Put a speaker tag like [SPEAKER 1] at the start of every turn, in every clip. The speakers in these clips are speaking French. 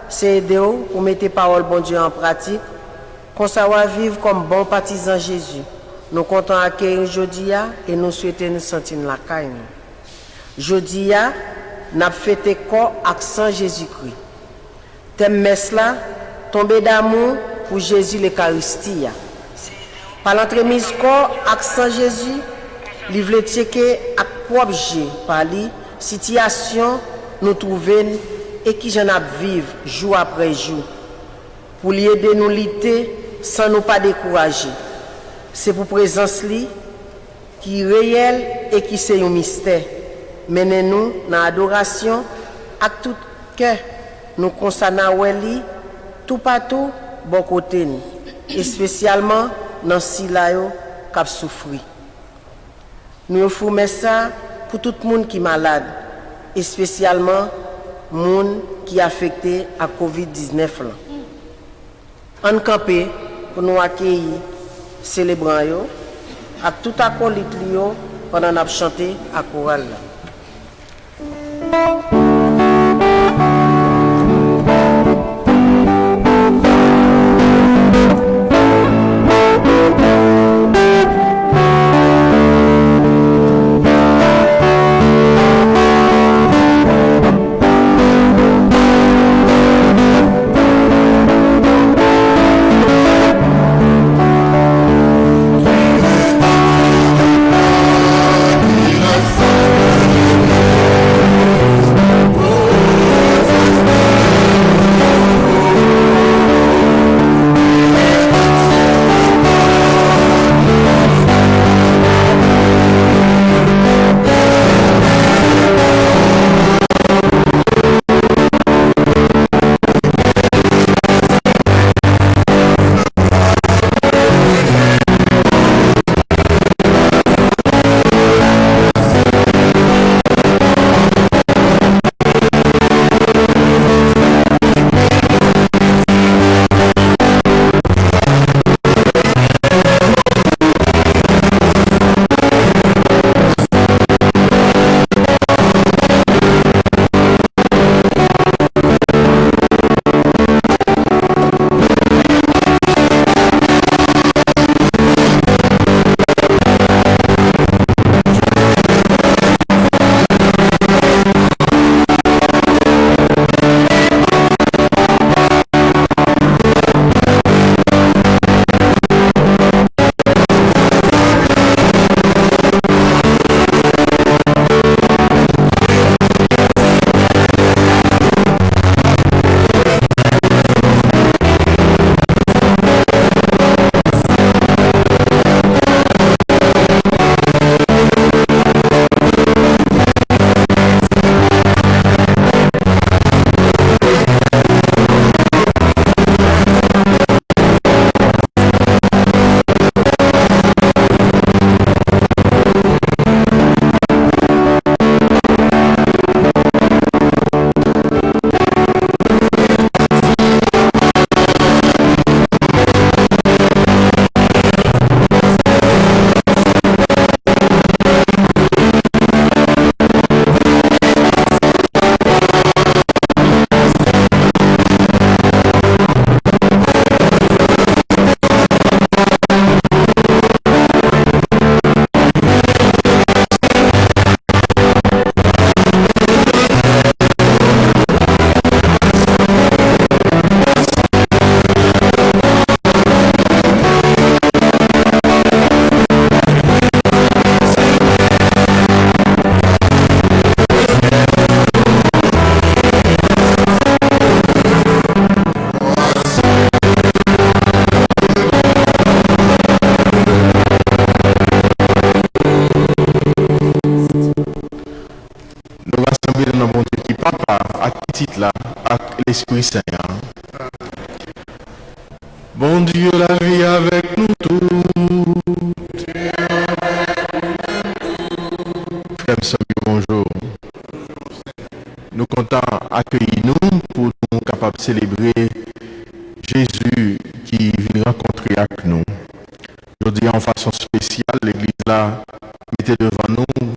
[SPEAKER 1] c'est aider pour mettre parole bon Dieu en pratique, qu'on savoir vivre comme bon partisan Jésus. Nous comptons accueillir aujourd'hui et nous souhaitons nous sentir la caille. Aujourd'hui, nous avons fêté corps accent Jésus-Christ. Thème messe là, tomber d'amour pour Jésus l'Eucharistie. Par l'entremise corps accent Jésus, il veut checker à propre par lui situation nous trouvons et qui j'en ai vivre jour après jour pour l'aider nous lutter sans nous pas décourager. C'est pour présence li qui est réel et qui c'est un mystère. Menez-nous dans l'adoration à tout cœur. Nous consacrons lui tout partout bon côté nous et spécialement dans silayo qui souffri. Nous offrons ça pour tout le monde qui est malade et spécialement les gens qui sont affectés à COVID-19. En campé pour nous accueillir, célébrant avec tout acolyte pendant qu'on chanté à chorale.
[SPEAKER 2] l'Esprit Saint. Bon Dieu, la vie avec nous tous. Frère Sammy, bonjour. Nous comptons accueillir nous pour nous capables de célébrer Jésus qui vient rencontrer avec nous. Je dis en façon spéciale, l'église là, mettez devant nous,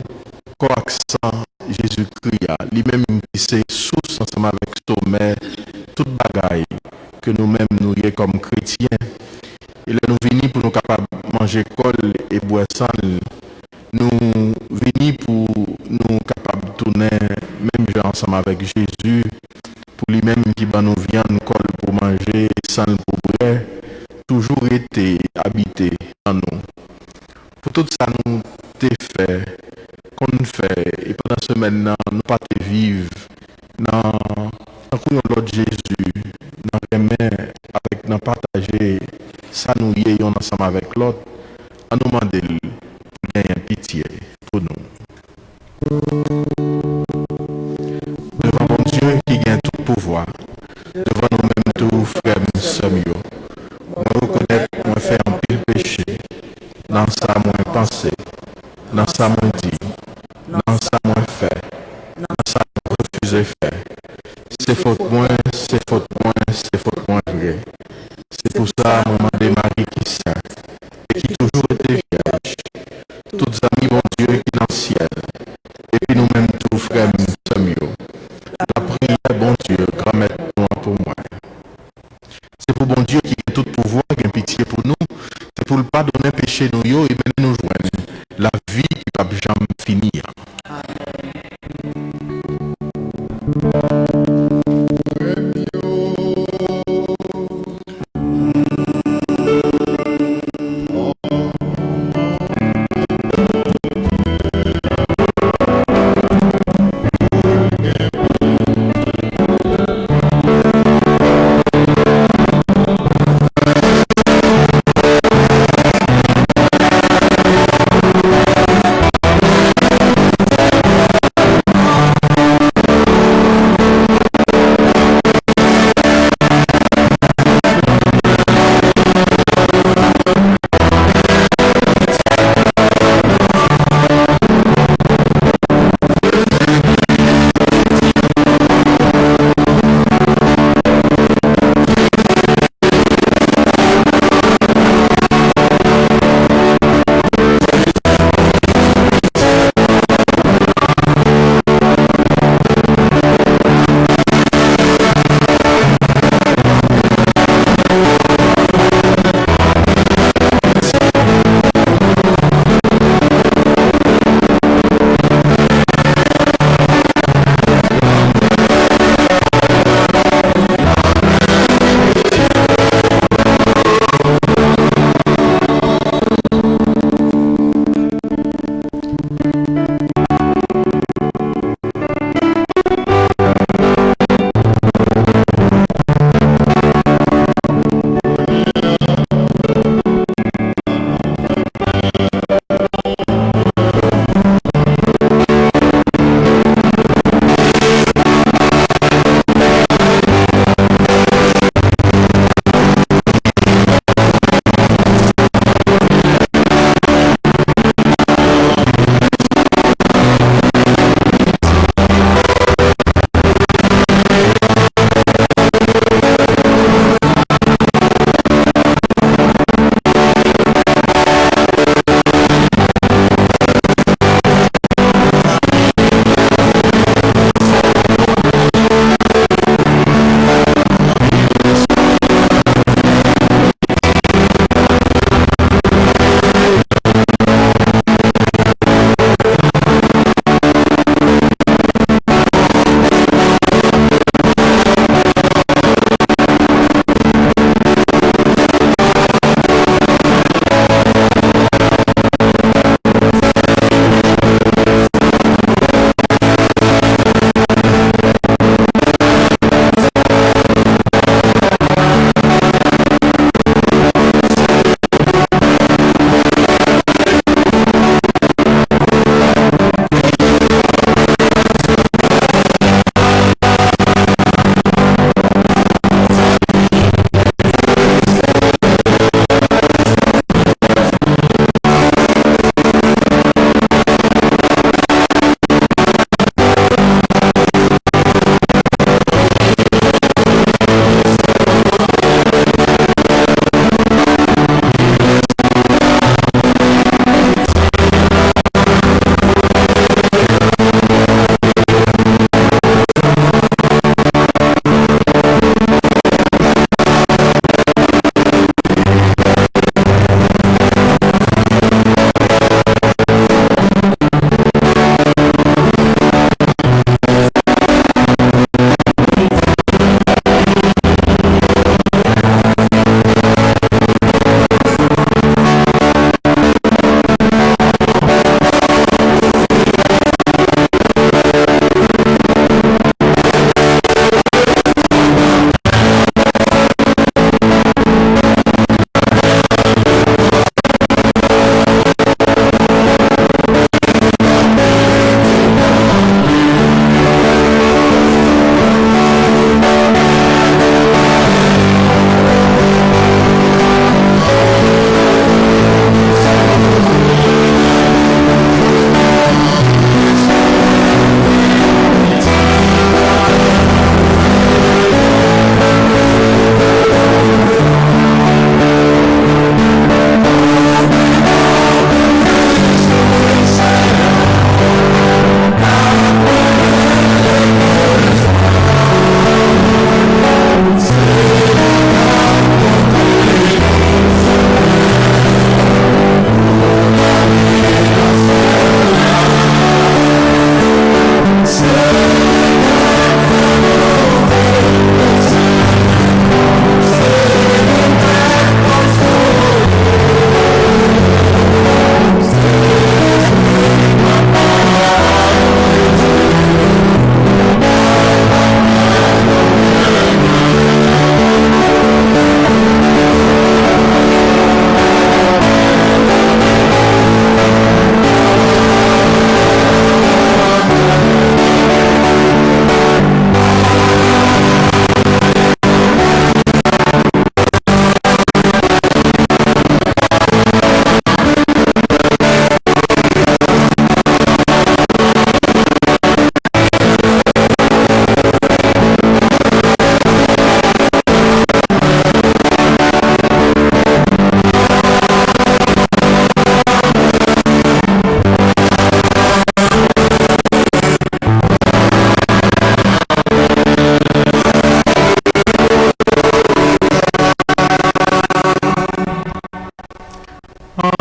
[SPEAKER 2] corps accent Jésus-Christ, lui-même qui c'est source ensemble avec sommet, toute bagaille que nous-mêmes nous y est comme chrétiens. Et là, nous venons pour nous capables de manger col et boire sang. Nous venons pour nous capables de tourner même jeu ensemble avec Jésus, pour lui-même qui va nous viande col pour manger, sang pour boire, toujours été habité en nous. Pour tout ça, nous t'ai fait, qu'on fait, et pendant ce semaine, nous pas te vivre dans l'autre Jésus, dans les mains, avec nous partager, ça nous y est ensemble avec l'autre, à nous demander pour gagner pitié pour nous. Devant mon Dieu qui gagne tout pouvoir, devant nous-mêmes tous frères et sœurs, moi reconnaître, moi faire un pile péché, dans ça moi penser, dans ça moi dit, dans ça moi fait, dans ça moi refuser faire. C'est faute moins, c'est faute moins, c'est faute moins vrai. C'est pour ça, moi, des Marie qui saint, et qui toujours était vierge. Toutes amis, mon Dieu, qui est dans le ciel. Et puis nous-mêmes, tous frères, Samuel. La prière, bon Dieu, grand-mère, pour moi. C'est pour bon Dieu qui a tout pouvoir, qui a pitié pour nous. C'est pour le pardonner péché nous, et bien nous joindre la vie qui ne va jamais finir.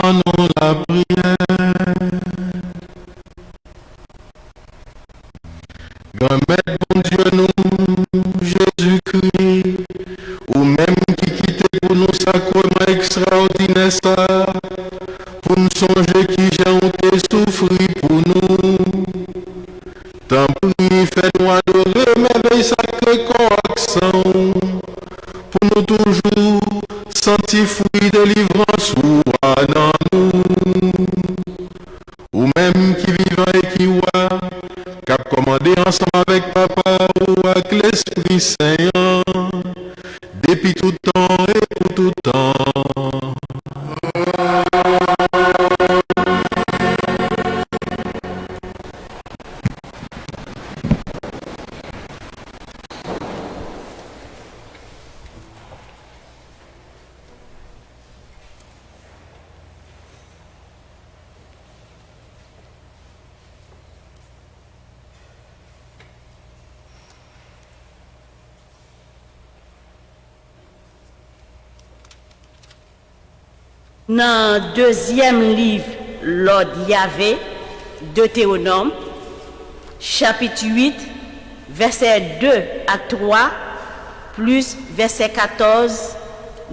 [SPEAKER 2] entends-nous la prière. Grand Maître, bon Dieu, nous, Jésus-Christ, ou même qui quittait pour nous sacrement extraordinaire ça, pour nous songer qui j'ai honte souffrir pour nous. Tant pis, fais-nous adorer, merveille sacrée correction, pour nous toujours sentir fruit de délivrance ou dans nous. Ou même qui vivant et qui voit, cap commandé ensemble avec Papa ou avec l'Esprit Saint, depuis tout temps et pour tout temps.
[SPEAKER 3] Dans le deuxième livre, l'ordre Yahvé, Deutéronome, chapitre 8, versets 2 à 3, plus verset 14,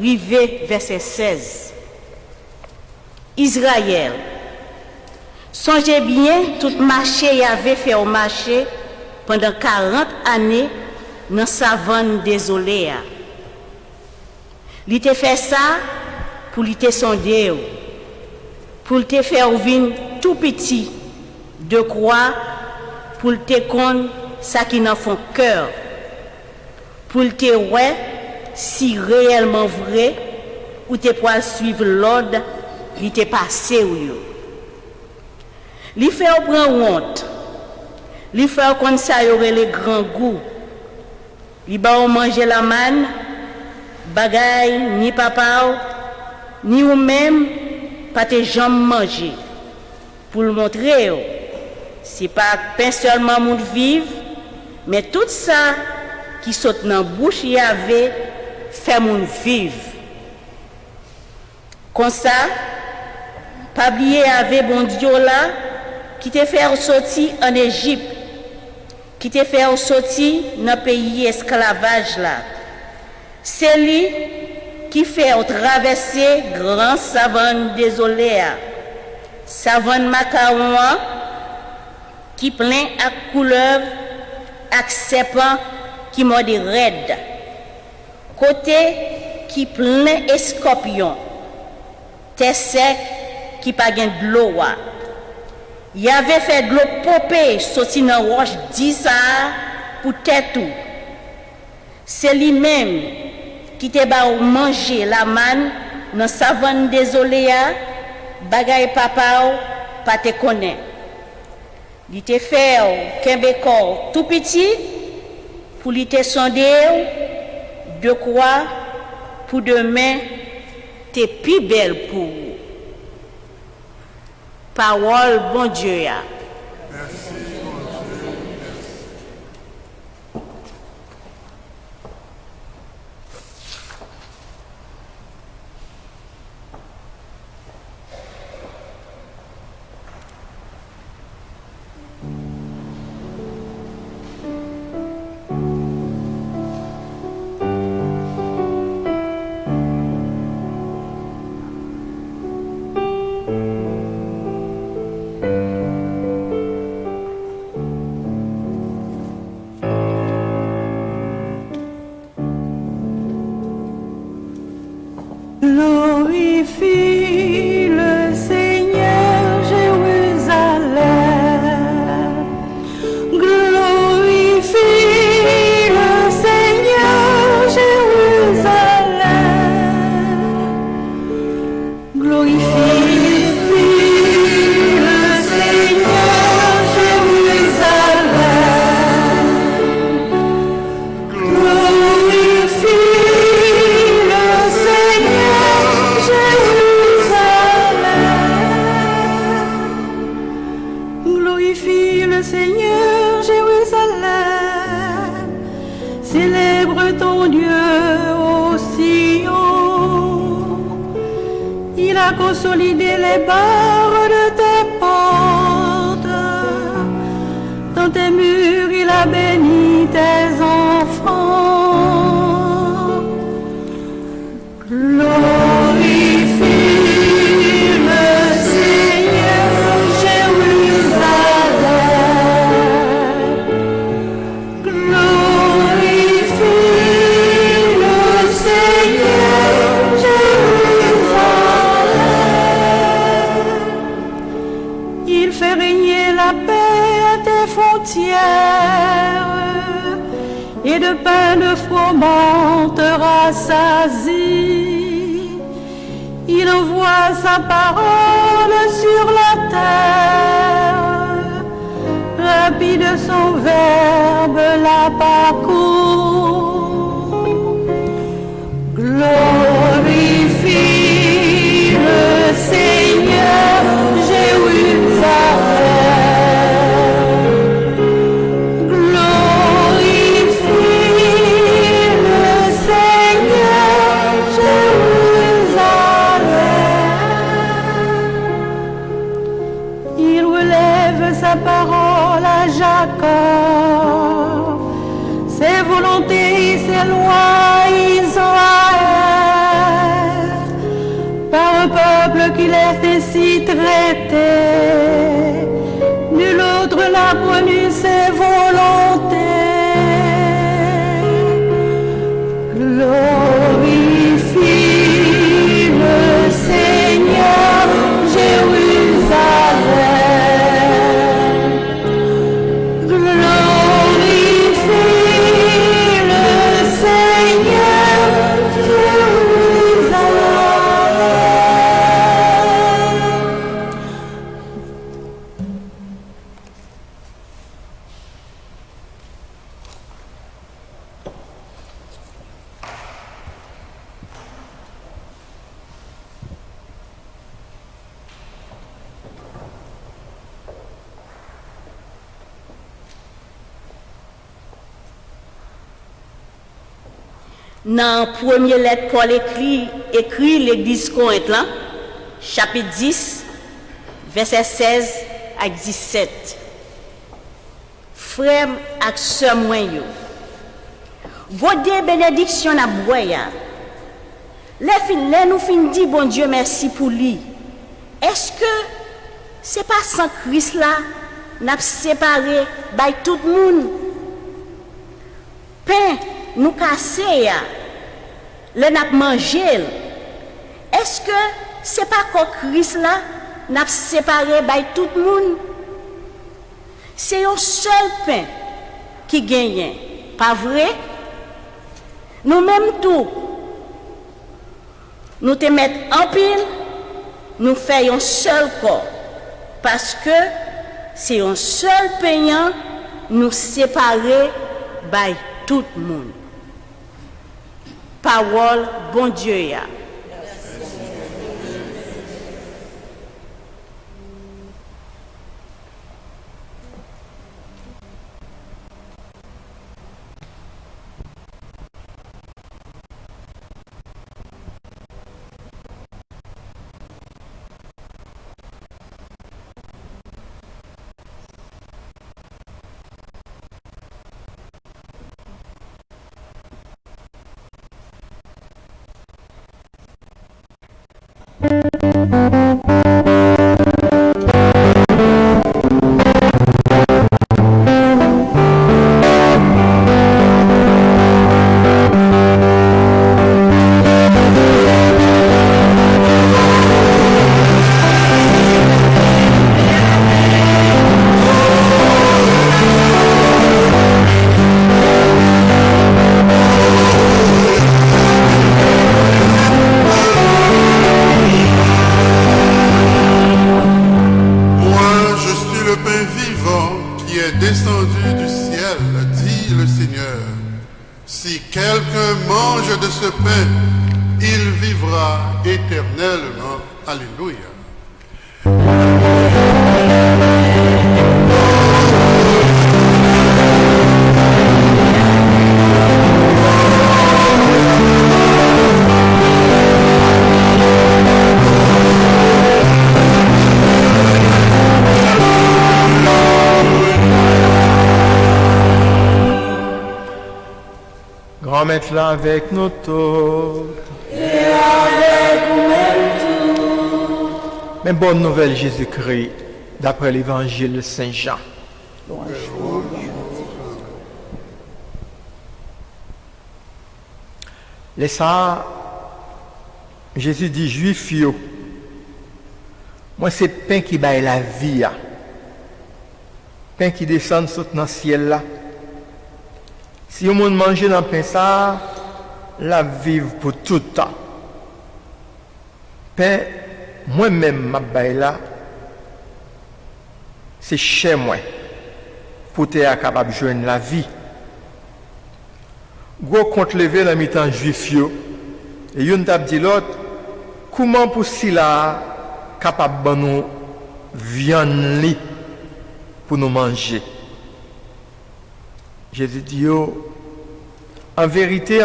[SPEAKER 3] rivé verset 16. Israël, songez bien tout marché Yahvé fait au marché pendant 40 années dans la savane désolée. Il te fait ça pour te sonder, pour te faire venir tout petit, de quoi, pour te connaître ça qui n'en font cœur, pour te ouais si réellement vrai, ou te pour suivre l'ordre, il te passé ou yo. Li fait prendre honte, li fait comme ça y aurait les grands goûts, li ba ou manger la manne, bagay ni papa ni ou même pas te jambes manger pour le montrer c'est pas pain seulement monde vivre mais tout ça qui saute dans bouche y avait fait monde vivre comme ça pas oublier avait bon Dieu là qui te fait sortir en Égypte qui te fait sortir dans pays esclavage là c'est lui qui fait traverser grand savane désolée, savane macaron qui plein à couleuvre, à serpent qui morde raide, côté qui plein de scorpions, terre sec qui pas gain de l'eau. Il y avait fait de l'eau popée sorti dans roche 10 pour tête tout. C'est lui-même qui te ba manger la manne dans savane désolée bagay papa pas te connaît il te fait kembekor tout petit pour li te sonder de quoi pour demain te plus belle pour parole bon Dieu ya. Merci.
[SPEAKER 4] Glorifie le Seigneur Jérusalem. Glorifie le Seigneur Jérusalem. Glorifie le Seigneur Jérusalem. Glorifie le Seigneur as consolidé les barres de tes portes. Dans tes murs, il a béni tes enfants. Glorifie le Seigneur, Jérusalem. Glorifie le Seigneur, Jérusalem. Il fait régner la paix à tes frontières, et de pain de froment te rassasie. Il envoie sa parole sur la terre, rapide son verbe la parcourt. Glorifie le Seigneur, Jérusalem. Glorifie le Seigneur, Jérusalem. Il relève sa parole à Jacob, ses volontés, ses lois, Israël. Par un peuple qu'il est ainsi traité, nul autre n'a connu ses volontés. Glorifie le Seigneur, Jérusalem. Glorifie le Seigneur, Jérusalem.
[SPEAKER 3] Dans première lettre Paul écrit l'église Corinthe là, chapitre 10, verset 16 à 17. Frères et sœurs moi yo. Votre bénédiction na boya. Les nous fin dit bon Dieu merci pour lui. Est-ce que c'est pas sans Christ là n'a séparé by tout le monde? Pain nous casser ya. Le n'a mangé. Est-ce que c'est pas que Christ là n'a séparé by tout le monde? C'est un seul pain qui gagne, pas vrai? Nous même tout, nous te mettons en pile, nous faisons un seul corps, parce que c'est un seul pain nous séparer by tout le monde. Parole, bon Dieu ya.
[SPEAKER 5] Éternellement. Alléluia.
[SPEAKER 6] mange là avec nous tous.
[SPEAKER 4] Et avec vous-même tout.
[SPEAKER 6] Mais bonne nouvelle Jésus-Christ, d'après l'évangile Saint Jean. Les ça, Jésus dit, Juifs, moi c'est pain qui baille la vie, pain qui descend dans le ciel là. Si on mange dans le pain ça, la vive pour tout le temps. Pain, moi-même, ma baille là, c'est chez moi, pour être capable de joindre la vie. Gros compte levé dans mi-temps juif yo, et yon t'a dit l'autre, comment pour si là capable de nous viande li pour nous manger. Jésus dit yo, en vérité,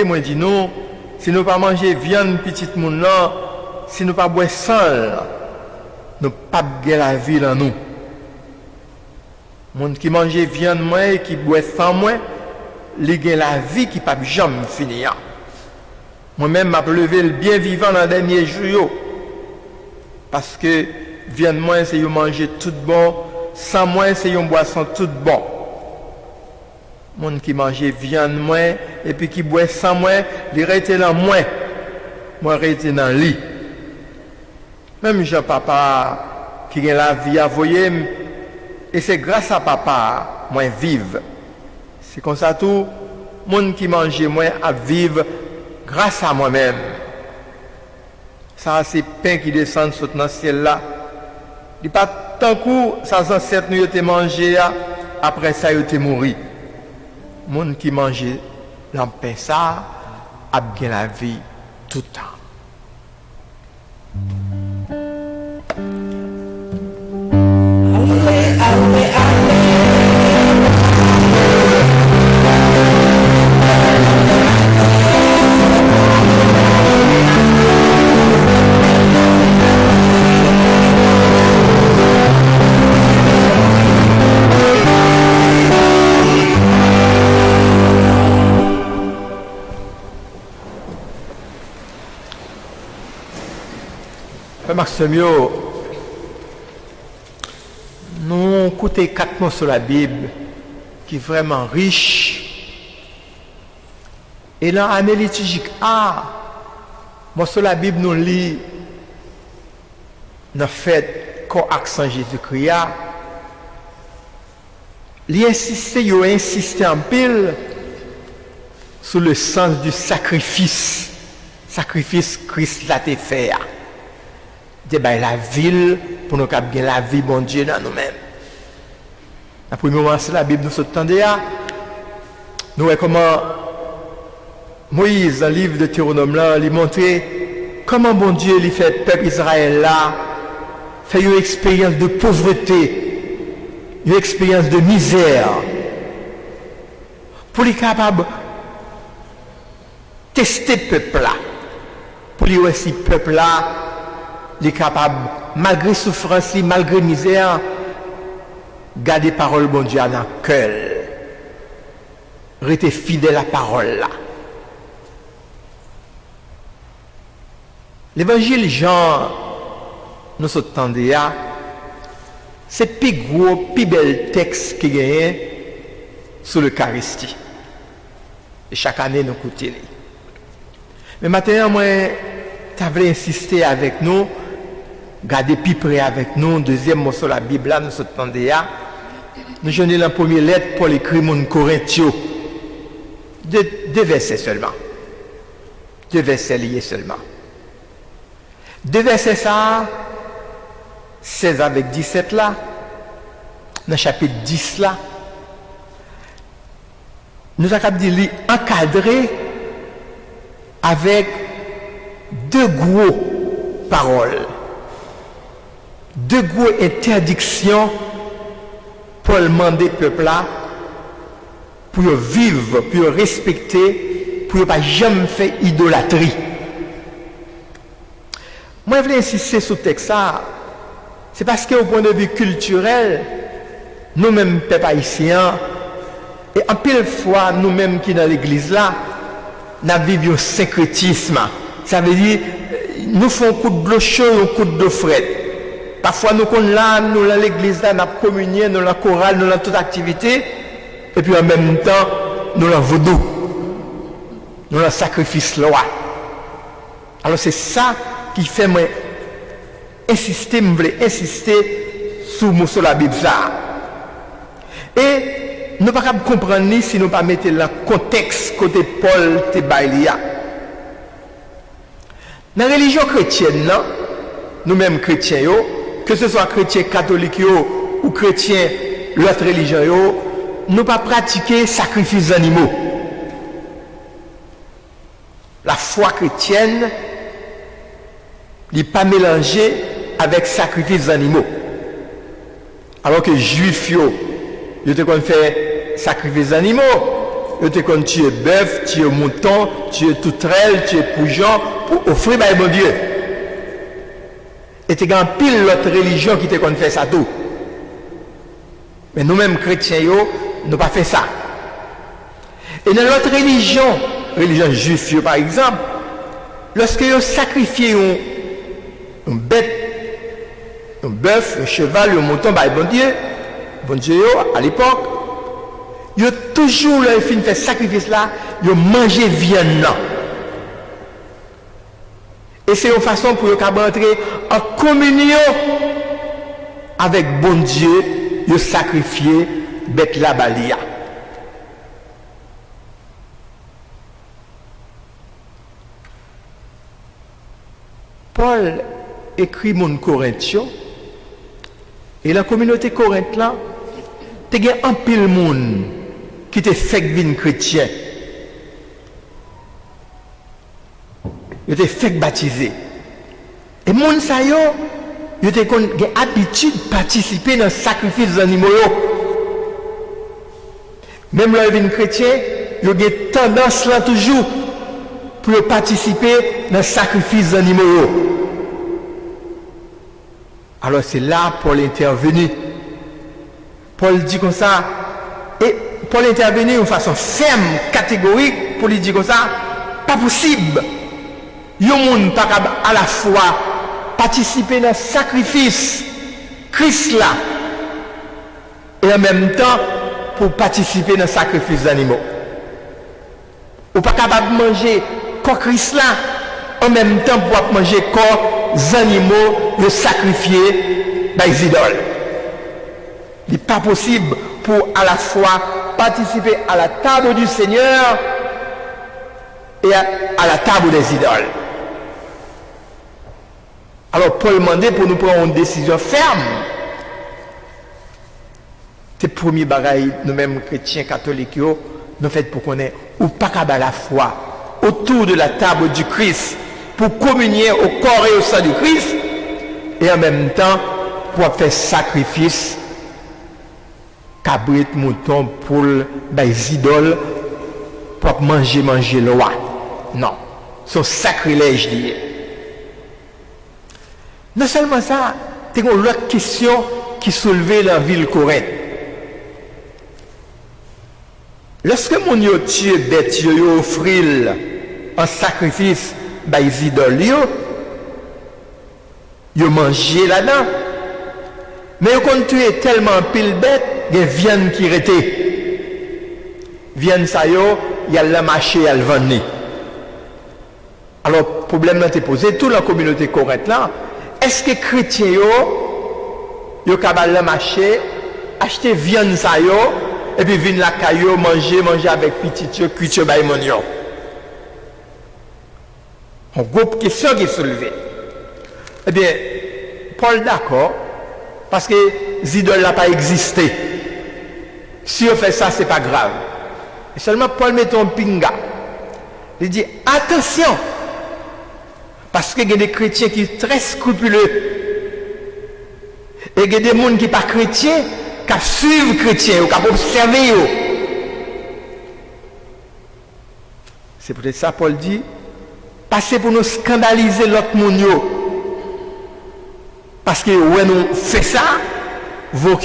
[SPEAKER 6] moi dis non, si nous pas manger viande petite moun là, si nous pas boire sang, nous pas gagner la vie dans nous. Monde qui mange viande moi et qui boit sang moi, li gen la vie qui pas jamais finir. Moi-même m'a levé le bien vivant dans les derniers jours parce que viande moi c'est yo manger tout bon, sans moi c'est yo boisson tout bon. Monde qui mange viande moi et puis qui boit sans moi, il rete dans moi rete dans lit. Même Jean papa qui gen la vie à voyer et c'est grâce à papa moi vive. C'est comme ça tout monde qui mange moi à vivre grâce à moi-même. Ça c'est pain qui descend sur le ciel là. Il pas tant coup ça ancêtre nous été mangé après ça il était mort. Monde qui mange dans pain ça a bien la vie tout le temps. Maximio, nous écoutons 4 mots sur la Bible qui est vraiment riche. Et dans l'année liturgique moi sur la Bible nous lit dans fait qu'au accent Jésus-Christ. Il insiste en pile sur le sens du sacrifice Christ l'a fait. La ville pour nous gagner la vie bon Dieu dans nous-mêmes. La première moment c'est la Bible nous s'entendait nous voyons comment Moïse dans le livre de Théronome là il montrait comment bon Dieu lui fait peuple Israël là fait une expérience de pauvreté, une expérience de misère pour les capables tester peuple là pour lui aussi peuple là les capables, malgré souffrance, malgré misère, garder parole bon Dieu dans le cœur. Rester fidèle à la parole là. L'évangile Jean, nous attendons, c'est le plus gros, plus bel texte qui gagne sur l'Eucharistie. Et chaque année, nous écoutons. Mais maintenant, moi, tu voulais insister avec nous. Gardez plus près avec nous, deuxième mot sur la Bible, là, nous attendons. Nous jeunes la première lettre pour l'écrit mon Corinthiens. Deux versets seulement. 2 versets liés seulement. 2 versets ça, 16 avec 17 là, dans le chapitre 10 là, nous avons dit encadré avec 2 gros paroles. 2 grosses interdictions pour demander au peuple là pour vivre, pour respecter, pour ne pas jamais faire idolâtrie. Moi, je voulais insister sur ce texte. C'est parce qu'au point de vue culturel, nous-mêmes, peuple haïtien, et en pile fois, nous-mêmes qui dans l'église là, nous vivons un syncrétisme. Ça veut dire, nous faisons un coup de l'eau chaude, un coup de l'eau frette. Parfois, nous sommes là, nous dans l'église, là, nous communions, nous dans la chorale, nous dans toute activité. Et puis en même temps, nous dans vaudou. Nous dans le sacrifice loi. Alors c'est ça qui fait moi insister, me voulais insister sur la Bible. Et nous ne pouvons pas comprendre ni si nous ne pas mettre le contexte côté Paul Tebaïlia. Dans la religion chrétienne, nous-mêmes chrétiens, que ce soit chrétiens catholiques ou chrétiens l'autre religion, nous ne pas pratiquer sacrifice d'animaux. La foi chrétienne n'est pas mélangée avec sacrifice d'animaux. Alors que les juifs, ils ont fait sacrifice d'animaux. Ils ont tué bœuf, tué mouton, tué toutrelle, tué poujon pour offrir à mon Dieu. Et il y a pile l'autre religion qui ont fait ça tout. Mais nous-mêmes chrétiens, nous n'avons pas fait ça. Et dans l'autre religion juive par exemple, lorsque vous sacrifiez une bête, un bœuf, un cheval, un mouton, bon Dieu, à l'époque, ils ont toujours, là, ils fait sacrifice là, ils ont mangé viande là. Et c'est une façon pour eux d'entrer en communion avec bon Dieu, ils sacrifier bête la balia. Paul écrit mon Corinthiens et la communauté Corinthe là, il y a un pile monde qui te fait vivre chrétien. Il te fait baptiser. Et monde ça yo, il te a habitude de participer dans le sacrifice des animaux. Même là vivre chrétien, il y a tendance là toujours pour participer dans le sacrifice des animaux. Alors c'est là Paul intervenu. Paul dit comme ça, et Paul intervenu de façon ferme, catégorique, pour lui dire comme ça, pas possible. Il y a un monde pas à la fois participer dans le sacrifice Christ là, et en même temps pour participer dans le sacrifice des animaux. Ou pas capable de manger corps Christ là, en même temps pour manger corps animaux, le sacrifier par les idoles. Il n'est pas possible pour à la fois participer à la table du Seigneur et à la table des idoles. Alors Paul demandait pour nous prendre une décision ferme. C'est le premier bagaille, nous-mêmes chrétiens catholiques, nous faisons pour qu'on ait ou pas qu'à la foi autour de la table du Christ pour communier au corps et au sang du Christ et en même temps pour faire sacrifice cabrit, mouton, poule, les idoles pour manger le roi. Non, c'est un sacrilège lié. Non seulement ça, il y a une autre question qui soulevait la ville Corinthe. Lorsque mon yo tue bête, yo offrir un sacrifice les idoles, yo manger là-dedans. Mais quand tu es tellement pile bête, il y a viande qui rete. Viande ça yo, il y a le marché à le vendre. Alors, problème là t'est posé, toute la communauté Corinthe là, est-ce que les chrétiens yo capable le marché, acheter viande ça yo, et puis venir la caillou, manger avec petit yo, cuire by mon yo. Une grosse question qui est soulevée. Eh bien, Paul d'accord, parce que les idoles n'ont pas existé. Si on fait ça, ce n'est pas grave. Et seulement Paul met un pinga. Il dit, attention, parce qu'il y a des chrétiens qui sont très scrupuleux. Et il y a des gens qui ne sont pas chrétiens, qui suivent les chrétiens, ou qui observent. C'est peut-être ça Paul dit, passer pour nous scandaliser l'autre monde. Parce que when nous faisons ça, vaut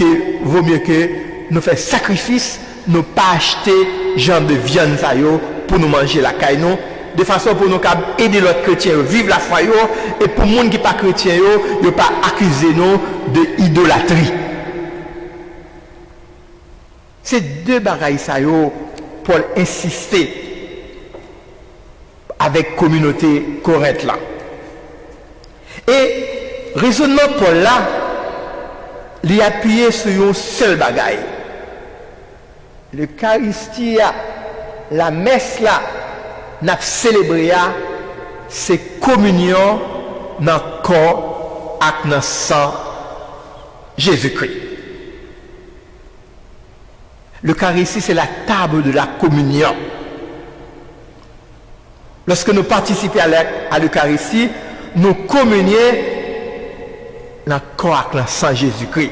[SPEAKER 6] mieux que nous fassions sacrifice, nous pas acheter genre de viande pour nous manger la caille nous, de façon pour nous aider l'autre chrétien à vivre la foi et pour les gens qui ne sont pas chrétiens, ne pas accuser nous de idolâtrie. C'est deux bagailles ça pour insister avec la communauté Corinthe là. Et raisonnement Paul là, il a appuyé sur une seule bagaille. L'Eucharistie, la messe là, n'a célébré, c'est communion dans le corps et dans le sang Jésus-Christ. L'Eucharistie, c'est la table de la communion. Lorsque nous participons à l'Eucharistie, nous communions dans le corps et dans le sang Jésus-Christ.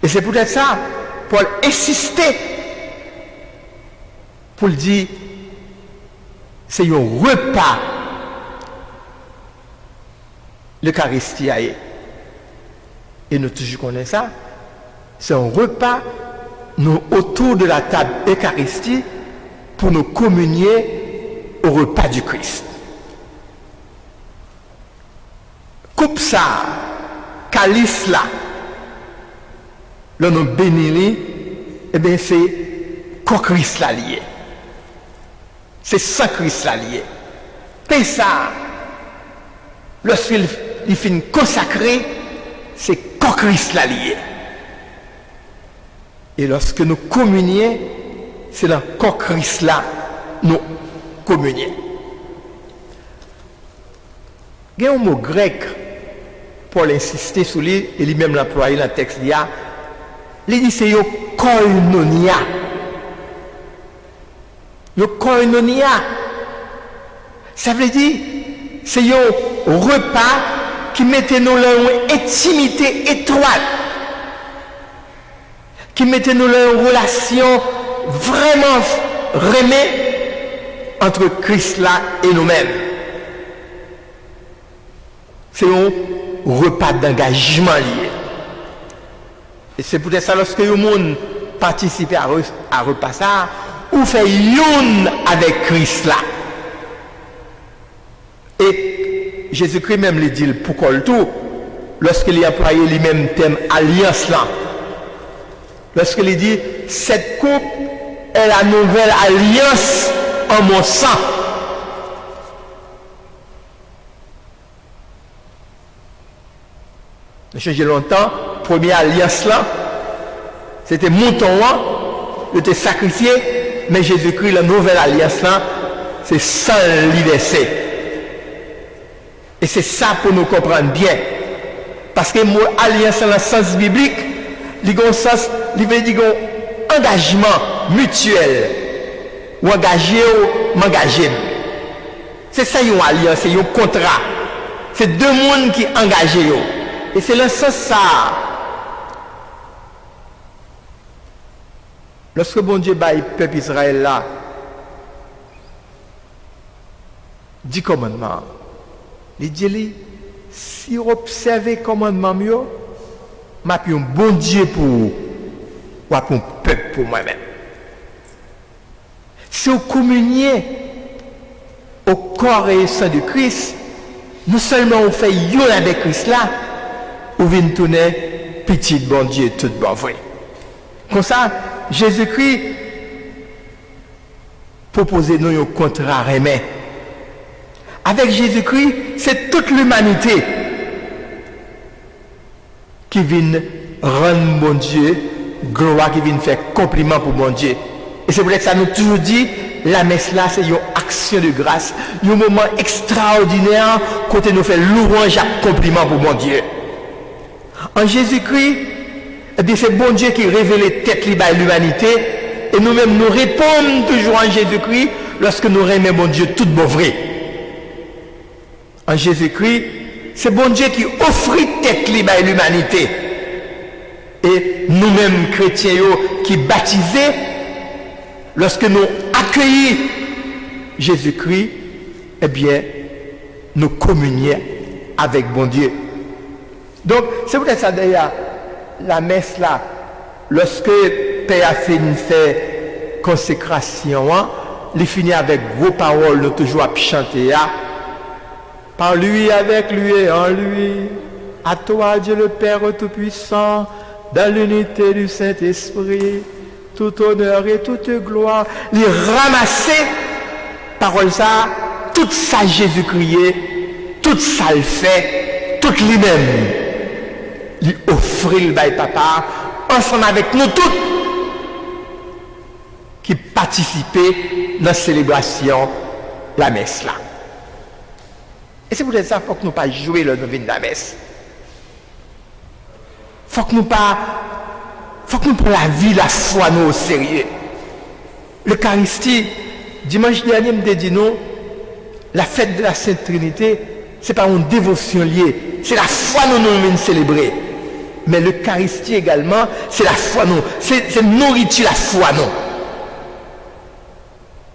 [SPEAKER 6] Et c'est peut-être ça, Paul insistait pour le dire, c'est un repas, l'Eucharistie. Et nous toujours connaissons ça, c'est un repas, nous autour de la table Eucharistie pour nous communier au repas du Christ. Coupe ça, calice là, là nous bénissons, et bien c'est corps Christ là lié. C'est sang Christ là lié. Et ça, lorsqu'il finit consacré, c'est corps Christ là lié. Et lorsque nous communions, c'est dans le corps Christ là, nous communions. Il y a un mot grec, Paul insistait sur lui, et lui-même l'a employé dans le texte, il dit c'est koinonia. Le koinonia, ça veut dire, c'est un repas qui mettait nous dans une intimité étroite, qui mettait nous dans une relation vraiment remée entre Christ là et nous-mêmes. C'est un repas d'engagement lié. Et c'est peut-être ça, lorsque le monde participe à repas ça, ou fait yon avec Christ là. Et Jésus-Christ même le dit pour le tout, lorsqu'il a employé le même thème alliance là. Lorsqu'il dit, cette coupe est la nouvelle alliance en mon sang. J'ai longtemps, première alliance là, c'était mouton, il était sacrifié, mais Jésus-Christ, la nouvelle alliance là, c'est sang versé. Et c'est ça pour nous comprendre bien. Parce que mon alliance dans le sens biblique, il veut dire un engagement mutuel. Ou engagé ou m'engager. C'est ça une alliance, c'est un contrat. C'est deux mondes qui engagent. Et c'est le sens ça. Lorsque bon Dieu bat le peuple Israël là, 10 commandements, il dit, si vous observez les commandements mieux, je suis un bon Dieu pour vous, ou un peuple pour moi-même. Si vous communiez au corps et au sang de Christ, non seulement on fait yon avec Christ là, ou vient tourner petit bon Dieu tout bon vrai. Comme ça, Jésus-Christ propose nous un contrat remet. Avec Jésus-Christ, c'est toute l'humanité qui vient rendre bon Dieu gloire, qui vient faire compliment pour bon Dieu. Et c'est pour ça que ça nous toujours dit, la messe là, c'est une action de grâce, un moment extraordinaire, quand nous fait louange et compliment pour bon Dieu. En Jésus-Christ, eh bien, c'est bon Dieu qui révèle tête libre à l'humanité, et nous-mêmes nous répondons toujours en Jésus-Christ lorsque nous remettons bon Dieu tout bon vrai. En Jésus-Christ, c'est bon Dieu qui offre tête libre à l'humanité. Et nous-mêmes chrétiens qui baptisés, lorsque nous accueillons Jésus-Christ, eh bien, nous communions avec bon Dieu. Donc, c'est peut-être ça d'ailleurs, la messe là, lorsque Père a fait une consécration, il finit avec vos paroles, nous toujours à chanter. Par lui, avec lui et en lui. À toi, Dieu le Père Tout-Puissant, dans l'unité du Saint-Esprit, tout honneur et toute gloire. Il ramasser, parole ça, tout ça Jésus criait, tout ça le fait, tout lui-même. Il offrit le bail papa, ensemble avec nous tous, qui participaient dans la célébration la messe là. Et c'est pour ça qu'il faut que nous ne pas jouer le novine de la messe. Faut que nous prenions la vie, la foi nous au sérieux. L'Eucharistie, dimanche dernier, me dit nous, la fête de la Sainte Trinité, ce n'est pas une dévotion liée, c'est la foi nous célébrer. Mais l'Eucharistie également, c'est la foi nous, c'est nourriture la foi nous.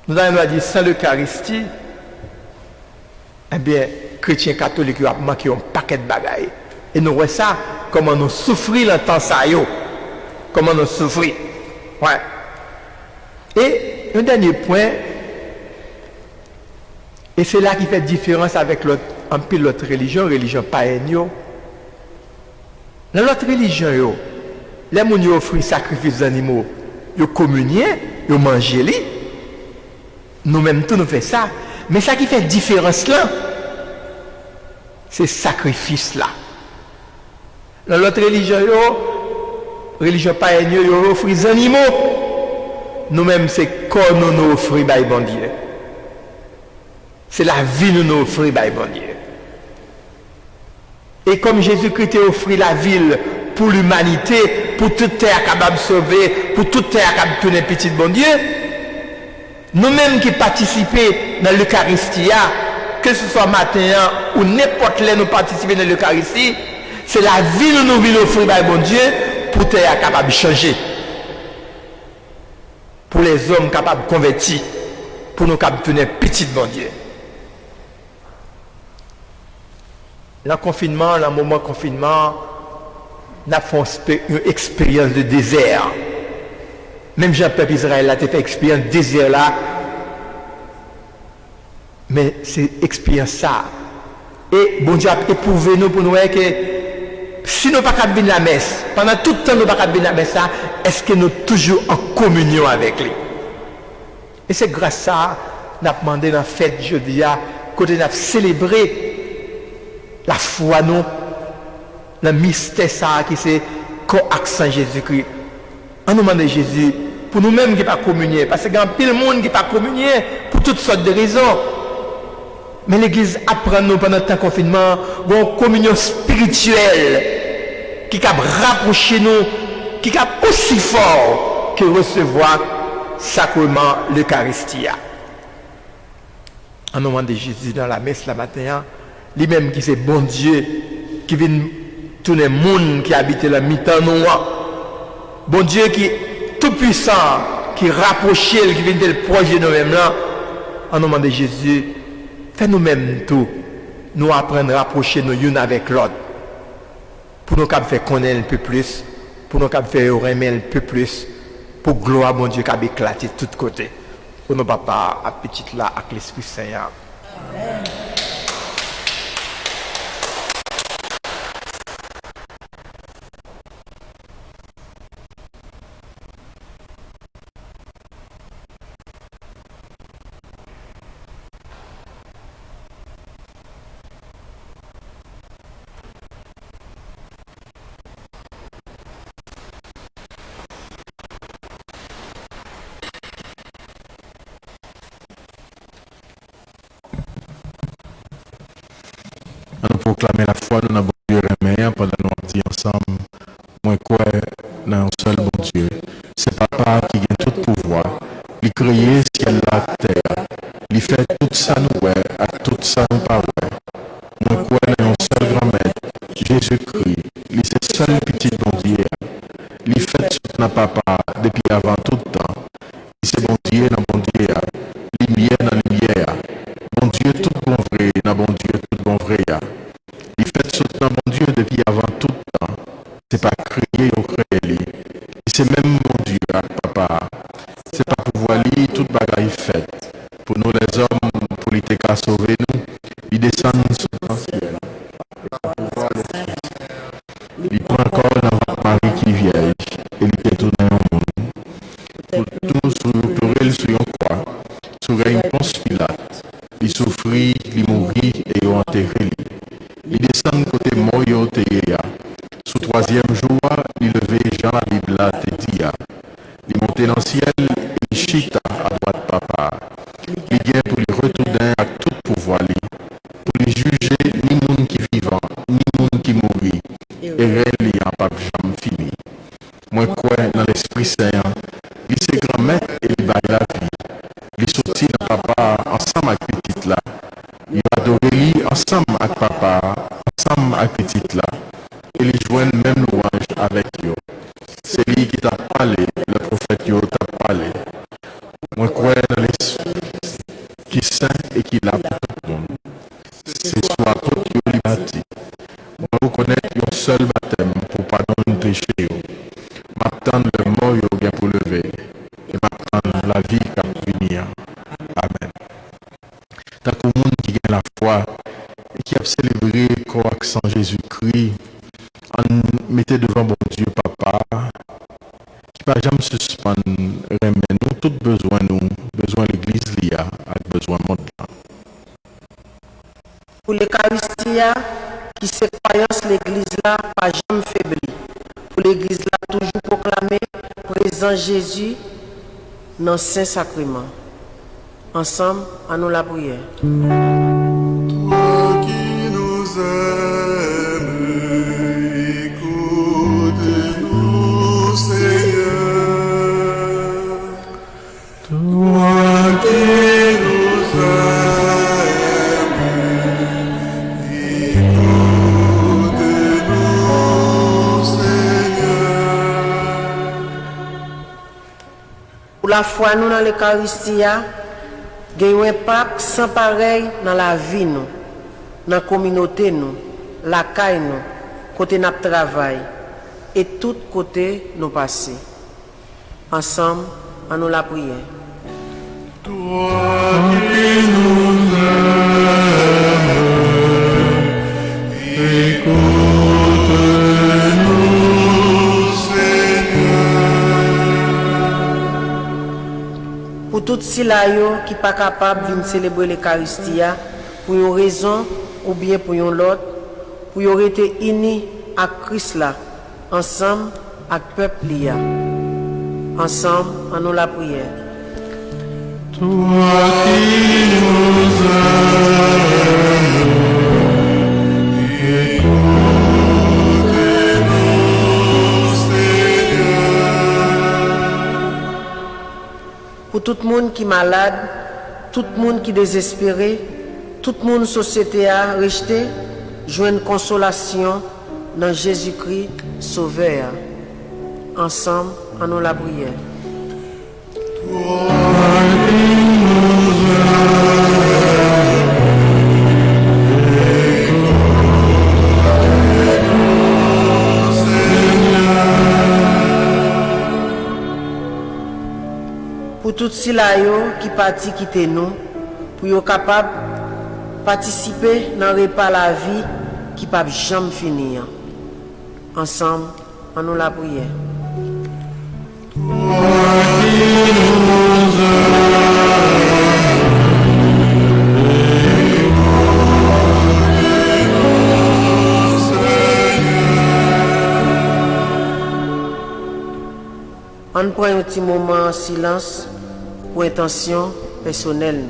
[SPEAKER 6] Nous allons dire sans l'Eucharistie, eh bien, chrétiens catholiques ont manqué un paquet de bagailles. Et nous voyons ça, comment nous souffrons dans le temps ça. Comment nous souffrons. Ouais. Et un dernier point, et c'est là qui fait différence avec un peu l'autre religion païenne. Dans l'autre religion, les gens qui offrent sacrifice d'animaux, ils communient, ils mangent. Nous-mêmes, tout nous fait ça. Mais ça qui fait différence là, c'est sacrifice là. Dans l'autre religion païenne, ils offrent des animaux. Nous-mêmes, c'est corps nous offrons par bon Dieu. C'est la vie nous offrons par bon Dieu. Et comme Jésus-Christ a offert la ville pour l'humanité, pour toute terre capable de sauver, pour toute terre capable de tourner petit bon Dieu, nous-mêmes qui participons dans l'Eucharistie, que ce soit matin ou n'importe où nous participons dans l'Eucharistie, c'est la vie que nous voulons offrir par bon Dieu pour terre capable de changer. Pour les hommes capables de convertir, pour nous capables de tourner petit bon Dieu. Dans le confinement, dans le moment de confinement, nous avons fait une expérience de désert. Même Jean-Peuple Israël a fait expérience de désert là. Mais c'est expérience ça. Et bon Dieu a éprouvé nous pour nous dire que si nous ne pouvons pas venir à la messe, pendant tout le temps nous ne pouvons pas venir à la messe, est-ce que nous sommes toujours en communion avec lui? Et c'est grâce à ça que nous avons demandé dans la fête jeudi, côté nous avons célébré la foi nous, le mystère ça qui c'est co-accent Jésus-Christ. On nous demande Jésus pour nous-mêmes qui ne pas communier, parce qu'il y a pile de monde qui ne pas communier pour toutes sortes de raisons. Mais l'Église apprend nous pendant le temps de confinement une communion spirituelle qui a rapproché nous, qui est aussi fort que recevoir sacrement l'Eucharistie. On nous demande Jésus dans la messe la matin. Lui-même qui c'est bon Dieu, qui vient tourner le monde qui habite la mi-temps noir. Bon Dieu qui est tout puissant, qui rapproche, qui vient de le projet nous-mêmes là. On nous demande Jésus, fais nous-mêmes tout, nous apprendre à rapprocher nous l'un avec l'autre. Pour nous faire connaître un peu plus, pour nous faire aimer un peu plus, pour gloire mon Dieu qui a éclaté de tous côtés. Pour nos papas, à petite là, avec l'Esprit Saint. Amen.
[SPEAKER 2] Nous proclamer la foi, nous avons Dieu remercié pendant nous dit ensemble, moi quoi, dans un seul bon Dieu. C'est Papa qui gagne tout pouvoir. Il crée ciel la terre. Il fait tout ça nous ouais, avec tout ça nous pas ouais. Moi quoi, dans un seul grand maître, Jésus-Christ. Il c'est seul petit bon Dieu. Il fait tout n'a Papa depuis avant tout le temps. Il c'est bon Dieu dans bon Dieu. Lumière dans lumière. Bon Dieu tout bon vrai, dans bon Dieu tout bon vrai. Il fait tout dans bon Dieu depuis avant tout le temps. C'est pas créé ou créé lui. C'est même bon Dieu, papa. C'est pas pour voir lui toute bagaille faite. à sauver nous, il descend sous le ciel. Il prend encore dans votre Marie qui vieille, et il était tourné au monde. Pour tout sur sur une croix, sur une Ponce Pilate, il souffrit, il mourit et il enterré. Il descend côté mort et enterré. Sous troisième jour, il levé Jean la Bible et dit, il montait dans le ciel, il chita à droite papa. Il vient pour lui retourner à tout pouvoir, pour lui juger ni monde qui vivant, ni monde qui mourit. Et réel, il a pas jamais fini. Moi, quoi, dans l'Esprit Saint, il s'est grand maître et il baille la vie. Il sortit dans papa ensemble avec petite là. Il a adoré lui ensemble avec papa, ensemble avec petite là. Et il joint même louange avec eux. C'est lui qui t'a parlé, le prophète yo t'a parlé. Moi, crois dans l'Esprit qui est saint et qui l'a pour tout le monde. C'est soit tout qui est liberté. Moi, vous connaissez un seul baptême pour pardon de péché. M'attendre le mort yo bien pour lever. Et m'attendre la vie qui va venir. Amen. Tant que le monde qui gagne la foi et qui a célébré le corps sans Jésus-Christ, on mettait devant mon Dieu, papa, qui ne va jamais suspendre, remet nous, tout besoin de l'église, avec besoin de monde.
[SPEAKER 1] Pour l'Eucharistie, qui c'est croyance l'église là, pas jamais faibli. Pour l'église là, toujours proclamé, présent Jésus dans le Saint-Sacrement. Ensemble, à nous la prière.
[SPEAKER 5] Toi qui nous aimes, écoute-nous, Seigneur. Toi qui nous aimes, écoute-nous, Seigneur.
[SPEAKER 1] Pour la foi, nous dans l'Eucharistie, gagnons un impact sans pareil dans la vie, nous, dans la communauté, nous, la caille, nous, côté notre travail et tout côté nous passer. Ensemble, à nous la prière.
[SPEAKER 5] Toi qui nous aimes, écoute-nous, Seigneur.
[SPEAKER 1] Pour tout ceux-là qui ne sont pas capables de célébrer l'Eucharistie, pour une raison ou bien pour une autre, pour y été unis à Christ là, ensemble avec le peuple là. Ensemble, à nous la prière.
[SPEAKER 5] Toi qui nous aimes, écoute-nous, Seigneur.
[SPEAKER 1] Pour tout le monde qui est malade, tout le monde qui est désespéré, tout le monde société a rejeté, joindre consolation dans Jésus-Christ Sauveur. Ensemble, à nous la prière. Pour tous ceux-là qui partent quitter nous, pour être capables de participer dans le repas la vie qui ne peut jamais finir. Ensemble, à nous la prière. On prend un petit moment en silence pour intention personnelle.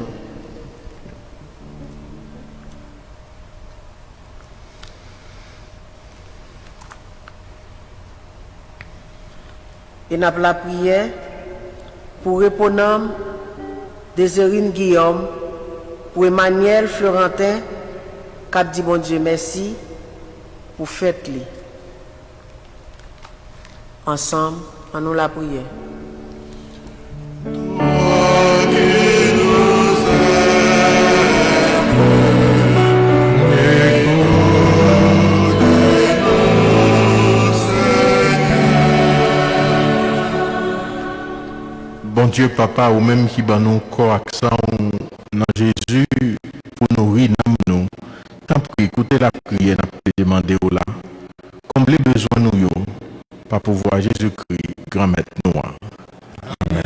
[SPEAKER 1] Et nous avons la prière pour répondre Désirine Guillaume, pour Emmanuel Florentin, cap dit bon Dieu merci, pour fête-li. Ensemble, à nous la prière.
[SPEAKER 2] Bon Dieu, papa, ou même qui bat nous corps accent dans Jésus, demandé là. Combler besoin nous yo, par pouvoir Jésus-Christ, grand maître nous. Amen.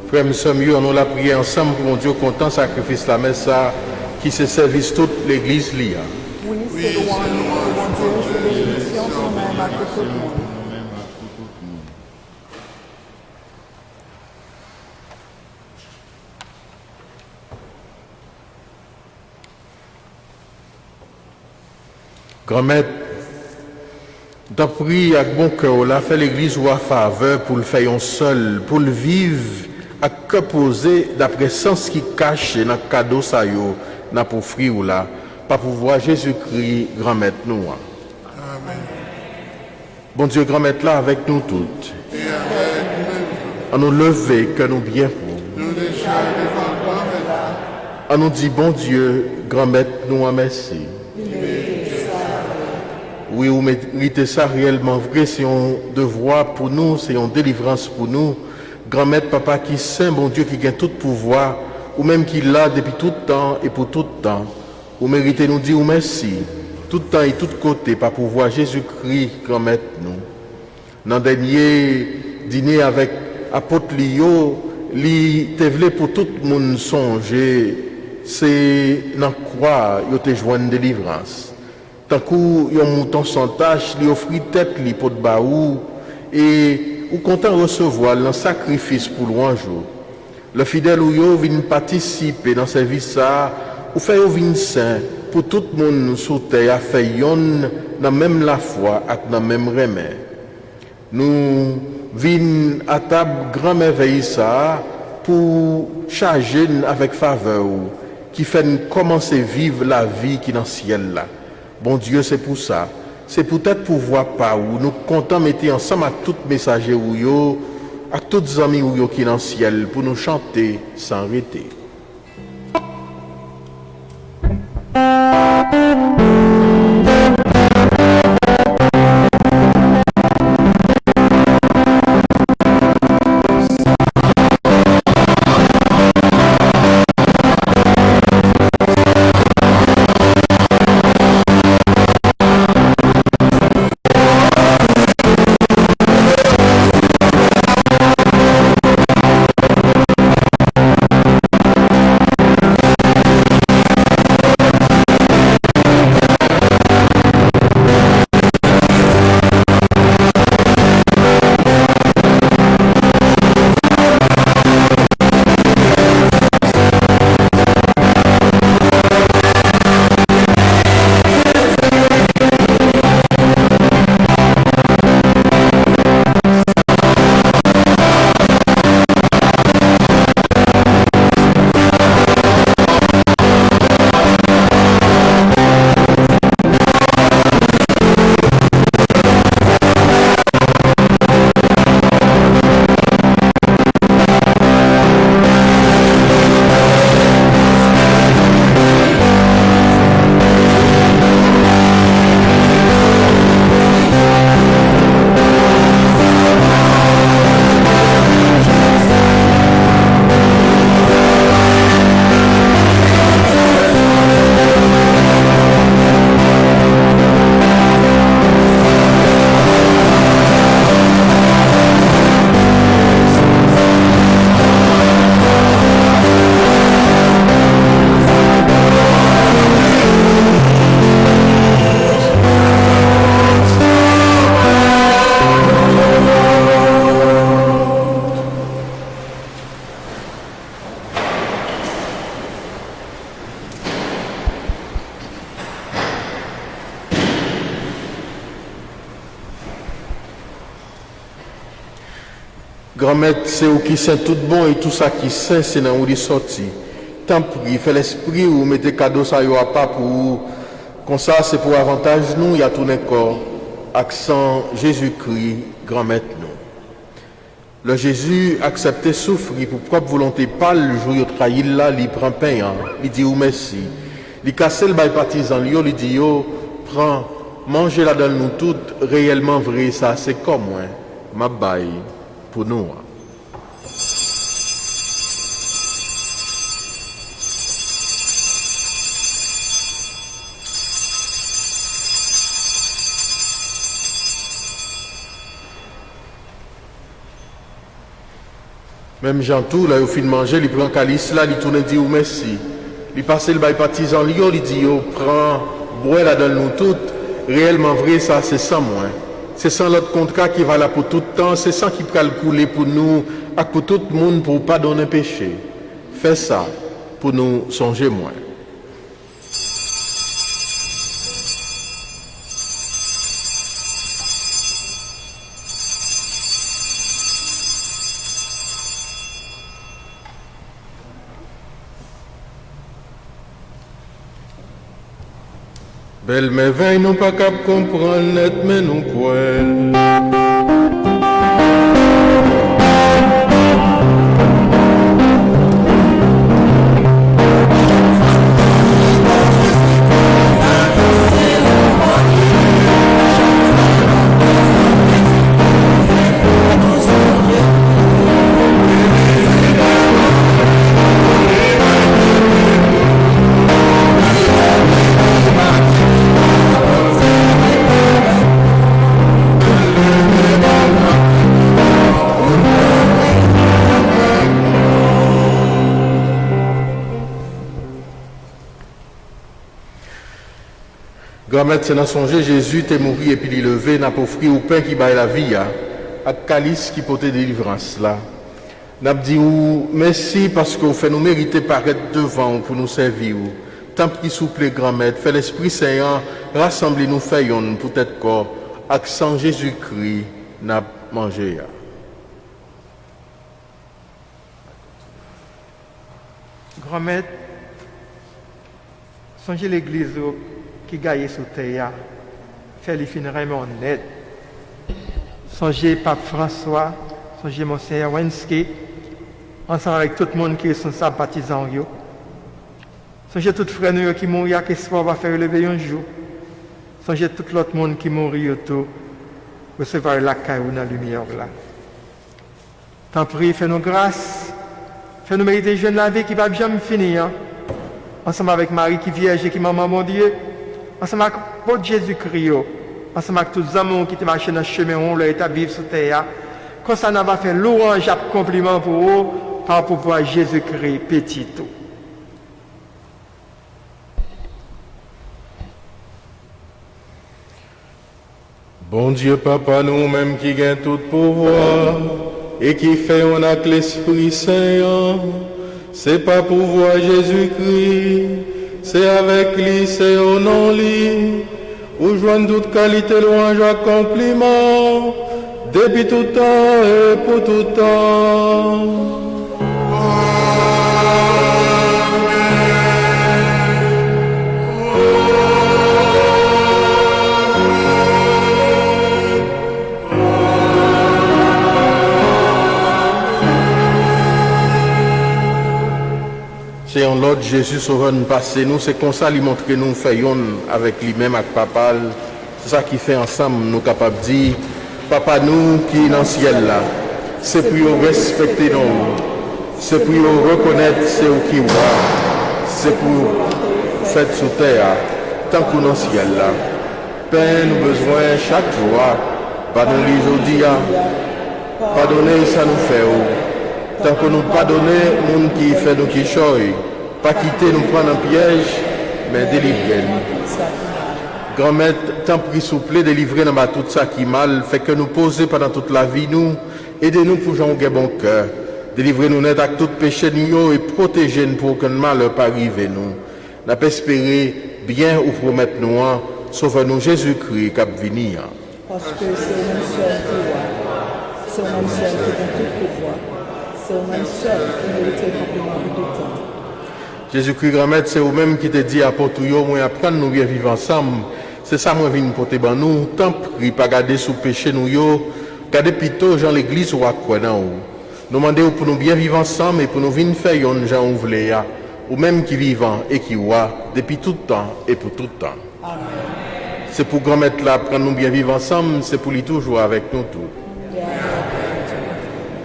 [SPEAKER 2] Frères, nous sommes nous la prié ensemble pour mon Dieu content sacrifice la messe qui se service toute l'église lia.
[SPEAKER 7] Oui, c'est loin, mon Dieu, c'est bénédiction, son même à tout le monde.
[SPEAKER 2] Grand-mère, t'as pris avec bon cœur, là, fait l'église ou à faveur pour le faire seul, pour le vivre, à que poser d'après sens qui cache dans le cadeau ça yo, dans pour offrir ou là, pas pouvoir Jésus-Christ, grand-mère nous. Amen. Bon Dieu, grand-mère là avec nous toutes. Et avec nous. À nous lever, que nous bien pour. Nous déchirons à nous dit, bon Dieu, grand-mère nous merci. Oui, vous méritez ça réellement vrai, c'est un devoir pour nous, c'est une délivrance pour nous. Grand-mère, papa qui saint, bon Dieu, qui gagne tout pouvoir, ou même qui l'a depuis tout temps et pour tout temps. Vous méritez nous dire merci, tout temps et tout côté, par pouvoir Jésus-Christ, grand-mère, nous. Dans le dernier dîner avec apôtre Lio, li te vle pour tout le monde songer, c'est dans quoi il te joindre délivrance. Tant coup yon mouton sans tâche, li offri tête li pour de baou et ou content recevoir le sacrifice pour louange. Le fidèle ou yo vient participer dans service ça ou fait yo vinn saint pour tout le monde sous terre a fait yon dans même la foi ak dans même remède. Nous vinn à table grand merveille ça pour charger avec faveur qui fait commencer vivre la vie qui dans le ciel là. Bon Dieu, c'est pour ça. c'est peut-être pour voir pas où nous comptons mettre ensemble à tous messagers ou yo, à tous amis ou yo qui dans le ciel pour nous chanter sans arrêter. Grand-mère, c'est où qui sent tout bon et tout ça qui sent, c'est dans où il est sorti. Tant pis, fait l'esprit ou mettez cadeau ça y a pas pour comme ça c'est pour avantage nous, il y a tout un corps accent Jésus-Christ, grand-mère nous. Le Jésus acceptait souffrir pour propre volonté, pas le jour où il trahit là, il prend pain, il dit ou merci. Il casse le bail partisan, il dit yo prends manger là dans nous toutes réellement vrai ça c'est comme moi, ma bail pour nous. Même Jean tout, là, il fin de manger, il prend un calice là, il tourne et dit ou merci. Il passe le bail partisan, il dit yo prends bois là dans nous toutes réellement vrai ça c'est sans moi. C'est sans l'autre contrat qui va là pour tout le temps, c'est sans qui peut le couler pour nous, et pour tout le monde pour pardonner péché. Fais ça pour nous songer moins. Belle merveille, nous pas cap comprendre net, mais nous croyons. Grand-mère, c'est dans songer, Jésus t'est mort et puis il levé, n'a pas offert au pain qui baille la vie, à calice qui portait délivrance là. N'a dit ou merci parce que vous fait nous mériter paraître devant pour nous servir. Tant pis souple grand-mère, fait l'Esprit Saint, rassemblez nous faisons peut-être corps, accent Jésus-Christ n'a mangé.
[SPEAKER 6] Grand-mère, songez l'église qui gagne sous terre. fait les fins vraiment net. Songez Pape François, songez Monseigneur Wensky, ensemble avec tout le monde qui est responsable baptisant. Songez tout frère nous qui mourir, qui espoir va faire lever un jour. Songez tout l'autre monde qui mourit autour, recevoir la caille ou la lumière là. Tant pis, fais-nous grâce, fais-nous mériter jeune la vie qui va jamais finir. Ensemble avec Marie qui vierge et qui maman mon Dieu, ensemble avec votre Jésus-Christ, ensemble avec tous les amours qui te marchent dans le chemin, on leur est à vivre sur terre. Comme ça, on va faire louange et compliment pour eux, par pouvoir Jésus-Christ petit tout.
[SPEAKER 5] Bon Dieu, Papa, nous-mêmes qui gagnons tout pouvoir et qui fait on avec l'Esprit Saint, c'est pas pouvoir Jésus-Christ, c'est avec lui, c'est au nom lui, où joignent toute qualité, louange, compliment, depuis tout temps et pour tout temps.
[SPEAKER 2] C'est en l'autre Jésus sauveur nous passer nous, c'est comme ça lui montrer nous faisons avec lui-même avec papa. C'est ça qui fait ensemble nous capables de dire papa nous qui est dans le ciel là. C'est pour respecter nous, c'est pour reconnaître c'est où qui voit, c'est pour faire sous terre tant qu'on est dans le ciel là. Père nous besoin chaque jour, pardonner aujourd'hui, pardonner ça nous fait. Tant que nous pardonnons, nous qui fait nous qui choy, pas quitter nous prendre un piège, mais délivrer nous. Grand-mère, tant pis souple, délivrer nous tout ça qui mal, fait que nous poser pendant toute la vie nous, aidez-nous pour jouer un bon cœur, délivrer nous net avec tout péché nous et protéger nous pour que le mal ne pas arriver nous. N'a pas espéré bien ou promettre nous, sauve-nous Jésus-Christ qui va venir.
[SPEAKER 7] Parce que c'est un même seul qui voit, c'est un même seul qui a tout pouvoir. C'est au même seul qui mérite le compliment de tout temps.
[SPEAKER 2] Jésus-Christ, grand-mère, c'est vous-même qui te dit à Portouyo, moi apprendre nous bien vivre ensemble. C'est ça moi viens porter ban nous, tant pis pas garder sous péché nous yo, garder plutôt dans l'église ou à quoi dans nous. Nous demander pour nous bien vivre ensemble et pour nous venir faire yon gens ou vle ya, ou même qui vivant et qui wa depuis tout temps et pour tout temps. Amen. C'est pour grand-mère là prendre nous bien vivre ensemble, c'est pour lui toujours avec nous tout.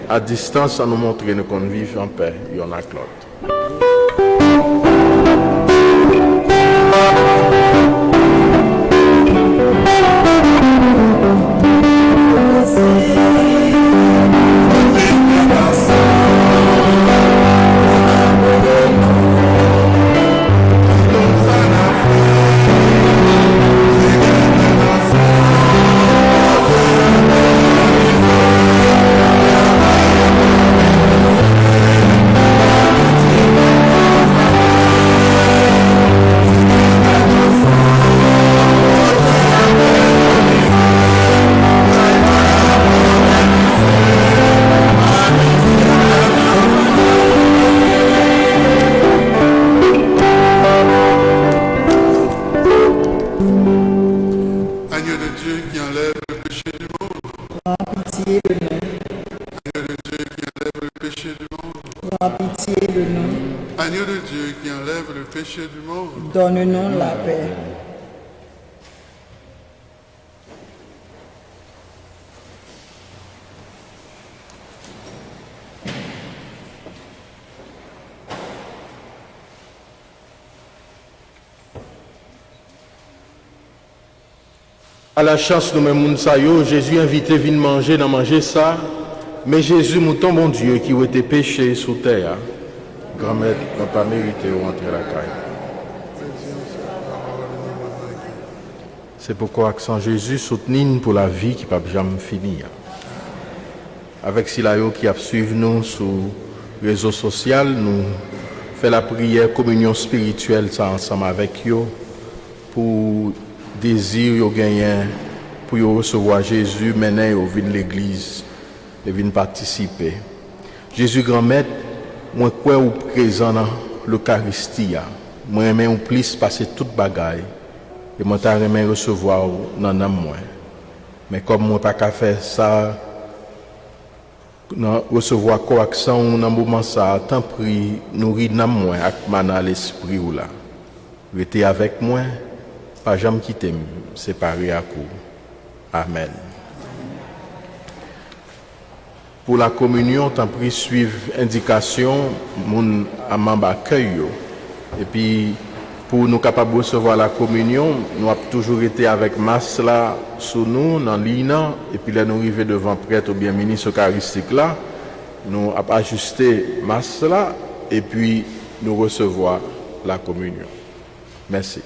[SPEAKER 2] À distance, à nous montrer qu'on vit en paix, il y en a que l'autre.
[SPEAKER 5] Agneau de Dieu qui enlève le péché du monde,
[SPEAKER 7] donne-nous la paix.
[SPEAKER 2] À la chance nous mêmes Mounsayo, Jésus invité vient manger dans manger ça, mais Jésus mouton bon Dieu qui a été péché sous terre. Grand-mère n'a pas mérité de rentrer à la caille. C'est pourquoi accent Jésus soutient pour la vie qui ne peut jamais finir. Avec Silayo qui a suivi nous sur les réseaux sociaux, nous faisons la prière, communion spirituelle ça ensemble avec eux pour désir gagner pour recevoir Jésus, maintenant ils viennent l'église, ils viennent participer. Jésus grand-maître, moi quoi ou présent dans l'Eucharistie, moi même plus passer toute bagaille
[SPEAKER 5] et moi t'aimerais recevoir dans nom moi. Mais comme moi pas qu'à faire ça, recevoir correction dans moment ça, tant pris nourrir dans moi avec mana l'esprit ou là. Restez avec moi, pas jamais quitter séparer à coup. Amen. Pour la communion, tant pris suivre indication mon membre accueil. Et puis pour nous capables de recevoir la communion, nous avons toujours été avec masse là sous nous dans l'INA et puis là nous arrivons devant prêtre ou bien ministre eucharistique là, nous avons ajusté masse là et puis nous recevoir la communion. Merci.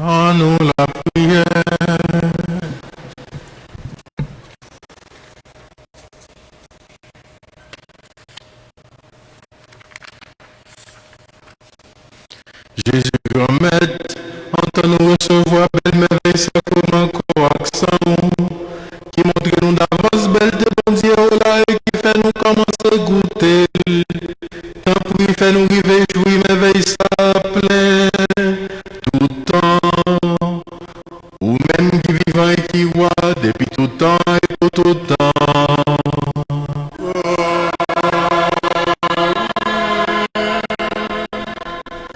[SPEAKER 5] En nous la prière. Jésus grand maître, entends-nous recevoir belle merveille, c'est comme un accent qui montre nous d'avance belle de bon Dieu là et qui fait nous commencer goûter. Tant pis, fait nous river, jouir, merveille, ça plein tout temps. Ou même qui vivant et qui voit depuis tout temps et pour tout temps.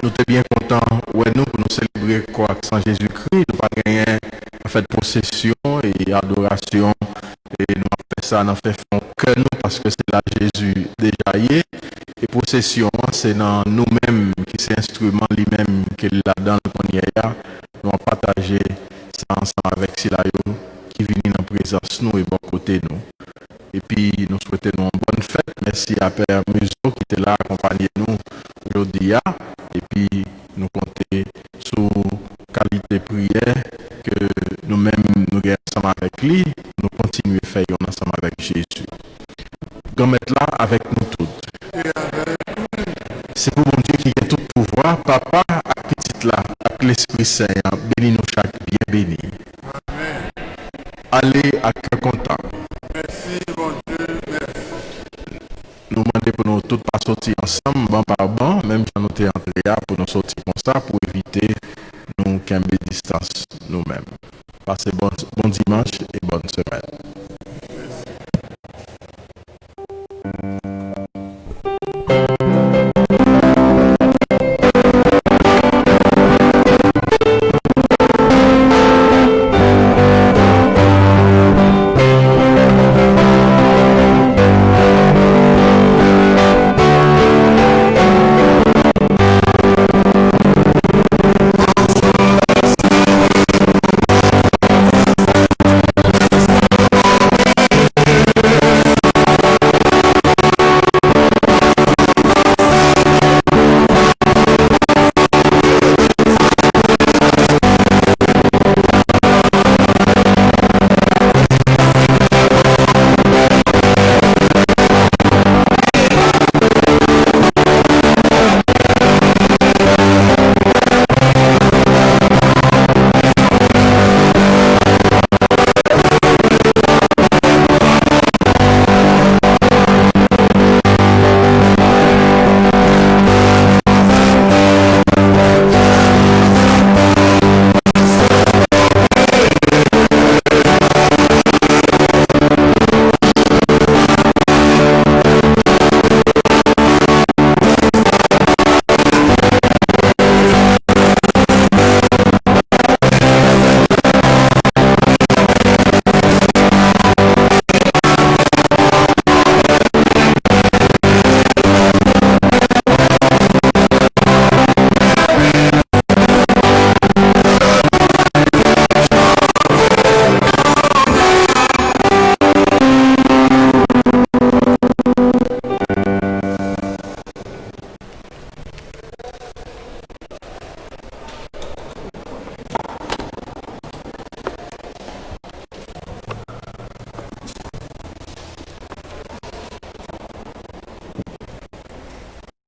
[SPEAKER 5] Nous sommes bien contents, ouais, nous, pour nous célébrer quoi, sans Jésus-Christ, nous pas gagner en fait possession et adoration, et nous avons fait ça, nous avons fait fond que nous, parce que c'est là Jésus déjà y est, et possession, c'est dans nous-mêmes, qui c'est instrument lui-même, qui est là-dedans, nous avons partagé ça ensemble avec Silayo, qui vient dans la présence nous et bon côté nous. Et puis, nous souhaitons une bonne fête. Merci à Père Museau qui était là, accompagner nous aujourd'hui. Et puis, nous comptons sur qualité prière
[SPEAKER 2] lui, nous continuons à faire ensemble avec Jésus. Grand maître là avec nous toutes. C'est pour mon Dieu qui a tout pouvoir, papa, à petite là, avec l'Esprit Saint, bénis nous chaque bien béni. Allez à cœur content.
[SPEAKER 5] Merci, mon Dieu, merci.
[SPEAKER 2] Nous demandons pour nous tous pas sortir ensemble, banc par banc, même si nous sommes entrés pour nous sortir comme ça, pour éviter nous qu'un distance nous-mêmes. Passez bon dimanche et